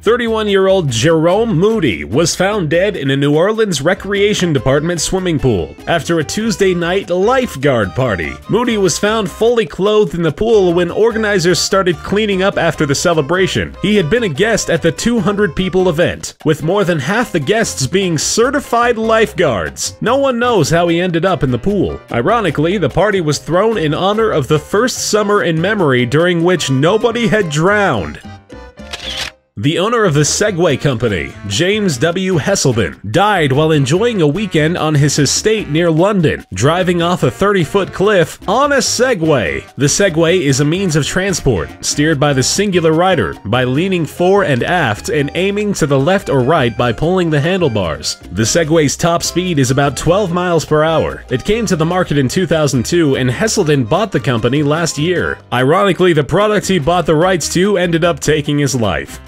31-year-old Jerome Moody was found dead in a New Orleans Recreation Department swimming pool after a Tuesday night lifeguard party. Moody was found fully clothed in the pool when organizers started cleaning up after the celebration. He had been a guest at the 200-people event, with more than half the guests being certified lifeguards. No one knows how he ended up in the pool. Ironically, the party was thrown in honor of the first summer in memory during which nobody had drowned. The owner of the Segway company, James W. Heselden, died while enjoying a weekend on his estate near London, driving off a 30-foot cliff on a Segway. The Segway is a means of transport, steered by the singular rider by leaning fore and aft and aiming to the left or right by pulling the handlebars. The Segway's top speed is about 12 miles per hour. It came to the market in 2002 and Heselden bought the company last year. Ironically, the product he bought the rights to ended up taking his life.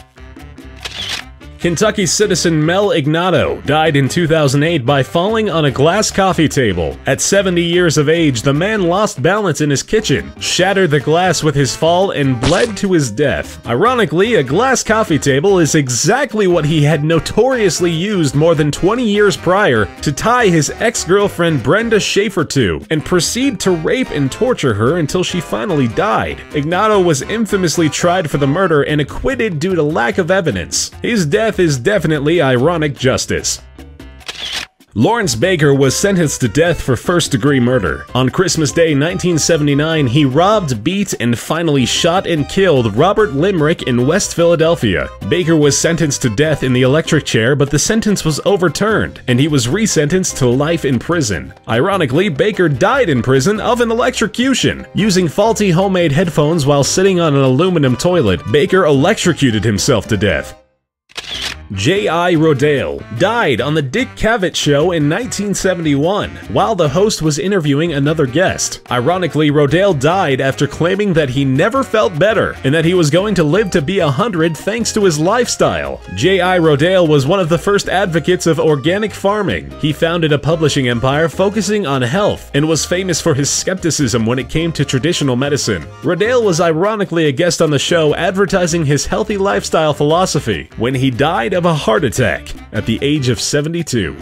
Kentucky citizen Mel Ignato died in 2008 by falling on a glass coffee table. At 70 years of age, the man lost balance in his kitchen, shattered the glass with his fall, and bled to his death. Ironically, a glass coffee table is exactly what he had notoriously used more than 20 years prior to tie his ex-girlfriend Brenda Schaefer to, and proceed to rape and torture her until she finally died. Ignato was infamously tried for the murder and acquitted due to lack of evidence. His death is definitely ironic justice. Lawrence Baker was sentenced to death for first-degree murder. On Christmas Day 1979, he robbed, beat, and finally shot and killed Robert Limerick in West Philadelphia. Baker was sentenced to death in the electric chair, but the sentence was overturned, and he was resentenced to life in prison. Ironically, Baker died in prison of an electrocution. Using faulty homemade headphones while sitting on an aluminum toilet, Baker electrocuted himself to death. J.I. Rodale died on the Dick Cavett Show in 1971 while the host was interviewing another guest. Ironically, Rodale died after claiming that he never felt better and that he was going to live to be 100 thanks to his lifestyle. J.I. Rodale was one of the first advocates of organic farming. He founded a publishing empire focusing on health and was famous for his skepticism when it came to traditional medicine. Rodale was ironically a guest on the show advertising his healthy lifestyle philosophy when he died of a heart attack at the age of 72.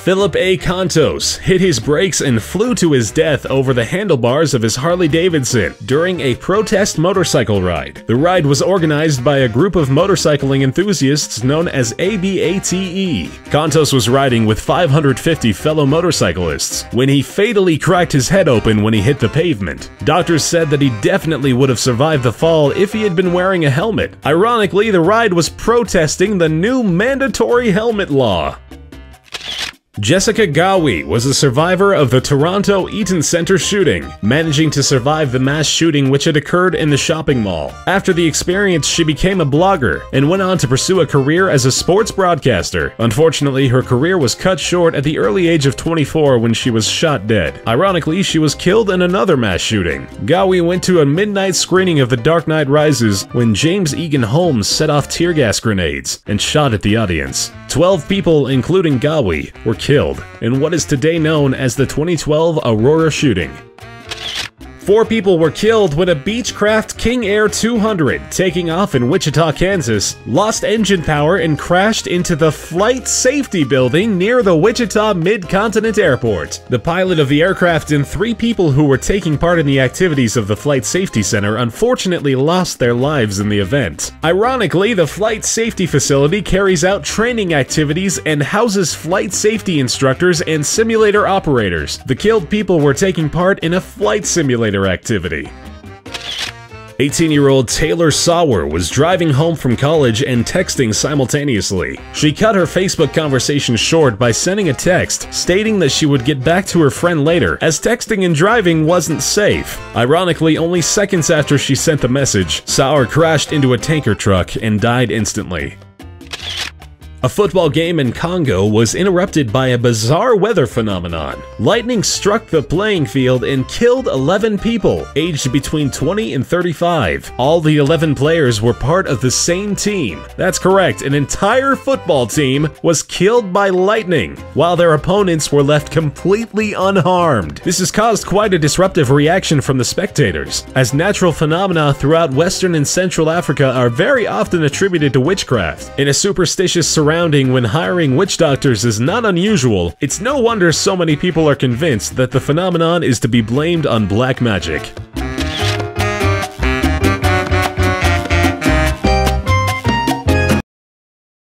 Philip A. Contos hit his brakes and flew to his death over the handlebars of his Harley-Davidson during a protest motorcycle ride. The ride was organized by a group of motorcycling enthusiasts known as ABATE. Contos was riding with 550 fellow motorcyclists when he fatally cracked his head open when he hit the pavement. Doctors said that he definitely would have survived the fall if he had been wearing a helmet. Ironically, the ride was protesting the new mandatory helmet law. Jessica Gawi was a survivor of the Toronto Eaton Centre shooting, managing to survive the mass shooting which had occurred in the shopping mall. After the experience, she became a blogger and went on to pursue a career as a sports broadcaster. Unfortunately, her career was cut short at the early age of 24 when she was shot dead. Ironically, she was killed in another mass shooting. Gawi went to a midnight screening of The Dark Knight Rises when James Egan Holmes set off tear gas grenades and shot at the audience. 12 people, including Gawi, were killed in what is today known as the 2012 Aurora shooting. 4 people were killed when a Beechcraft King Air 200, taking off in Wichita, Kansas, lost engine power and crashed into the Flight Safety Building near the Wichita Mid-Continent Airport. The pilot of the aircraft and 3 people who were taking part in the activities of the Flight Safety Center unfortunately lost their lives in the event. Ironically, the Flight Safety Facility carries out training activities and houses flight safety instructors and simulator operators. The killed people were taking part in a flight simulator activity. 18-year-old Taylor Sauer was driving home from college and texting simultaneously. She cut her Facebook conversation short by sending a text stating that she would get back to her friend later, as texting and driving wasn't safe. Ironically, only seconds after she sent the message, Sauer crashed into a tanker truck and died instantly. A football game in Congo was interrupted by a bizarre weather phenomenon. Lightning struck the playing field and killed 11 people, aged between 20 and 35. All the 11 players were part of the same team. That's correct, an entire football team was killed by lightning, while their opponents were left completely unharmed. This has caused quite a disruptive reaction from the spectators, as natural phenomena throughout Western and Central Africa are very often attributed to witchcraft. In a superstitious surrounding when hiring witch doctors is not unusual, it's no wonder so many people are convinced that the phenomenon is to be blamed on black magic.